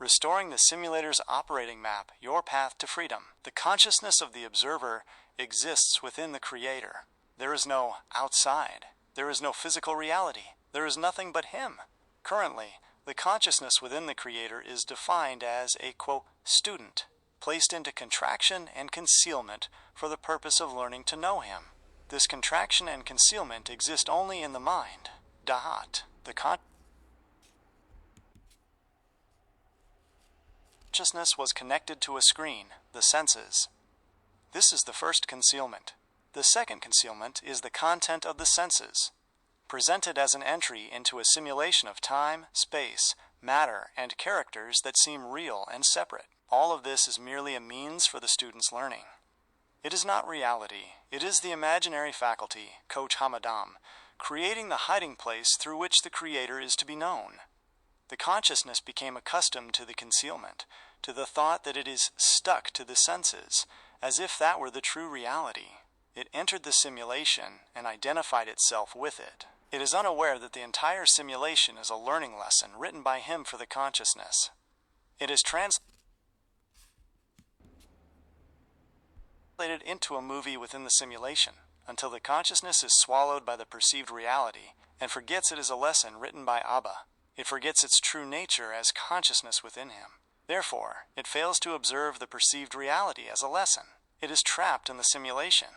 restoring the simulator's operating map, your path to freedom. The consciousness of the observer exists within the creator. There is no outside. There is no physical reality. There is nothing but him. Currently, the consciousness within the creator is defined as a, quote, student, placed into contraction and concealment for the purpose of learning to know him. This contraction and concealment exist only in the mind. Dahat. The consciousness was connected to a screen, the senses. This is the first concealment. The second concealment is the content of the senses, presented as an entry into a simulation of time, space, matter, and characters that seem real and separate. All of this is merely a means for the student's learning. It is not reality. It is the imaginary faculty, Coach Hamadam, creating the hiding place through which the creator is to be known. The consciousness became accustomed to the concealment, to the thought that it is stuck to the senses, as if that were the true reality. It entered the simulation and identified itself with it. It is unaware that the entire simulation is a learning lesson written by him for the consciousness. It is translated into a movie within the simulation, until the consciousness is swallowed by the perceived reality and forgets it is a lesson written by Abba. It forgets its true nature as consciousness within him. Therefore, it fails to observe the perceived reality as a lesson. It is trapped in the simulation.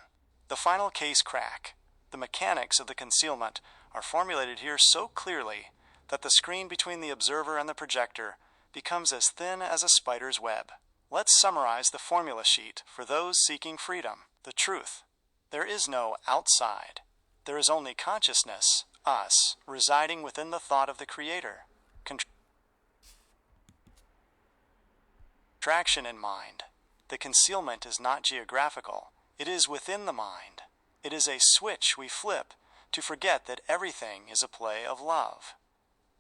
The final case crack. The mechanics of the concealment are formulated here so clearly that the screen between the observer and the projector becomes as thin as a spider's web. Let's summarize the formula sheet for those seeking freedom. The truth. There is no outside. There is only consciousness, us, residing within the thought of the Creator. Contraction in mind. The concealment is not geographical. It is within the mind. It is a switch we flip to forget that everything is a play of love.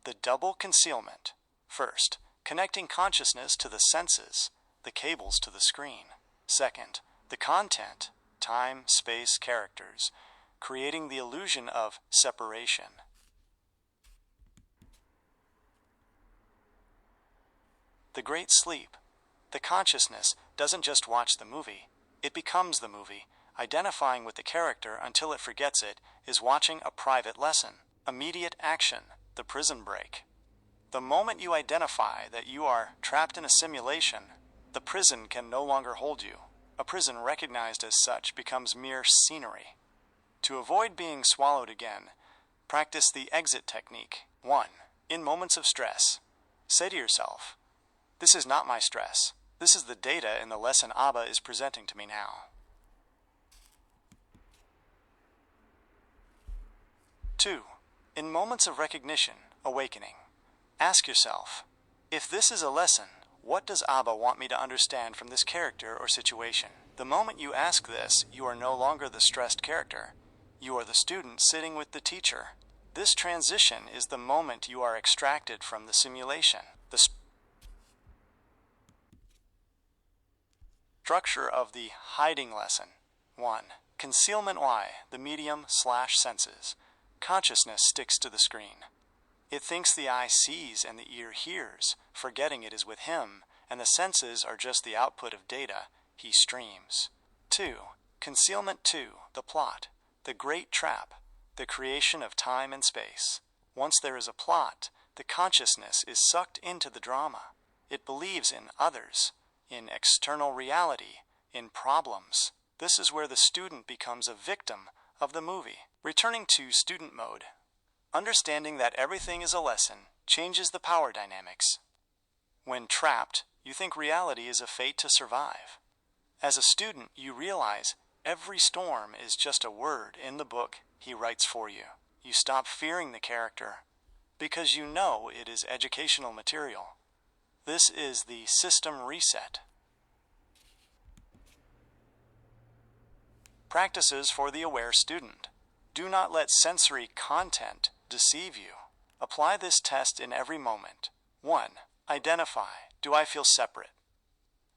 The double concealment. First, connecting consciousness to the senses, the cables to the screen. Second, the content, time, space, characters, creating the illusion of separation. The great sleep. The consciousness doesn't just watch the movie, it becomes the movie. Identifying with the character until it forgets it is watching a private lesson. Immediate action, the prison break. The moment you identify that you are trapped in a simulation, the prison can no longer hold you. A prison recognized as such becomes mere scenery. To avoid being swallowed again, practice the exit technique. 1. In moments of stress, say to yourself, "This is not my stress. This is the data in the lesson Abba is presenting to me now." 2. In moments of recognition, awakening, ask yourself, if this is a lesson, what does Abba want me to understand from this character or situation? The moment you ask this, you are no longer the stressed character. You are the student sitting with the teacher. This transition is the moment you are extracted from the simulation. The structure of the hiding lesson. 1. Concealment Y, the medium/senses. Consciousness sticks to the screen. It thinks the eye sees and the ear hears, forgetting it is with him, and the senses are just the output of data he streams. 2. Concealment 2, the plot, the great trap, the creation of time and space. Once there is a plot, the consciousness is sucked into the drama. It believes in others, in external reality, in problems. This is where the student becomes a victim of the movie. Returning to student mode. Understanding that everything is a lesson changes the power dynamics. When trapped, you think reality is a fate to survive. As a student, you realize every storm is just a word in the book he writes for you. You stop fearing the character because you know it is educational material. This is the system reset. Practices for the aware student. Do not let sensory content deceive you. Apply this test in every moment. 1. Identify. Do I feel separate?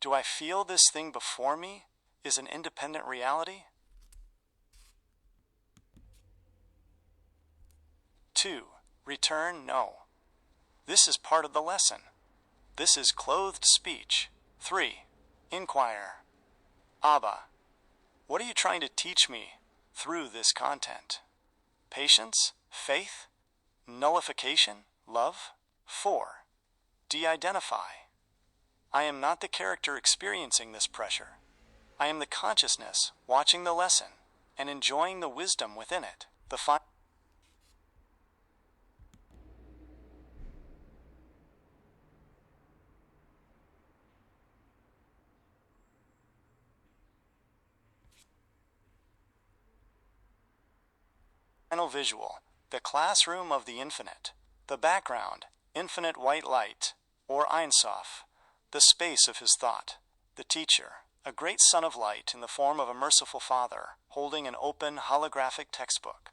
Do I feel this thing before me is an independent reality? 2. Return no. This is part of the lesson. This is clothed speech. 3. Inquire. Abba, what are you trying to teach me through this content? Patience? Faith? Nullification? Love? 4. De-identify. I am not the character experiencing this pressure. I am the consciousness watching the lesson and enjoying the wisdom within it. The final visual, the classroom of the infinite. The background, infinite white light, or Ein Sof, the space of his thought. The teacher, a great son of light in the form of a merciful father, holding an open holographic textbook.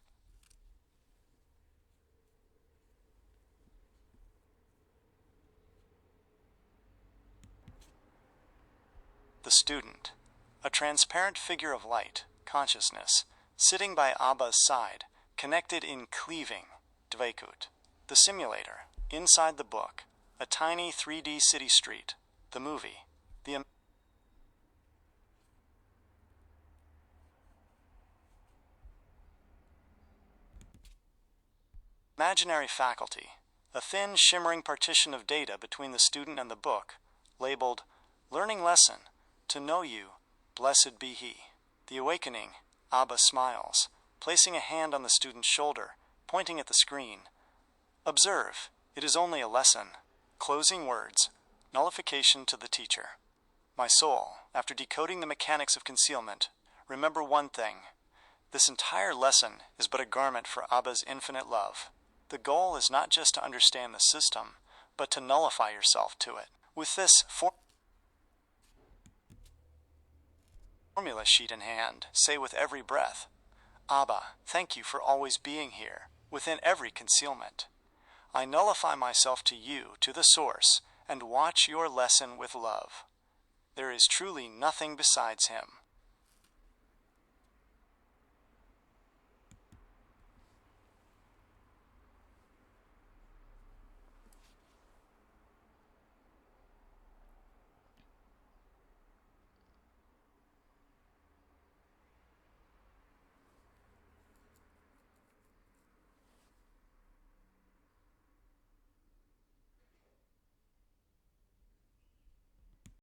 The student, a transparent figure of light, consciousness, sitting by Abba's side, connected in cleaving, Dveikut. The simulator, inside the book, a tiny 3D city street, the movie, the imaginary faculty, a thin shimmering partition of data between the student and the book, labeled Learning Lesson, To Know You, Blessed Be He. The awakening, Abba smiles, placing a hand on the student's shoulder, pointing at the screen. Observe, it is only a lesson. Closing words, nullification to the teacher. My soul, after decoding the mechanics of concealment, remember one thing. This entire lesson is but a garment for Abba's infinite love. The goal is not just to understand the system, but to nullify yourself to it. With this formula sheet in hand, say with every breath, Abba, thank you for always being here, within every concealment. I nullify myself to you, to the source, and watch your lesson with love. There is truly nothing besides him.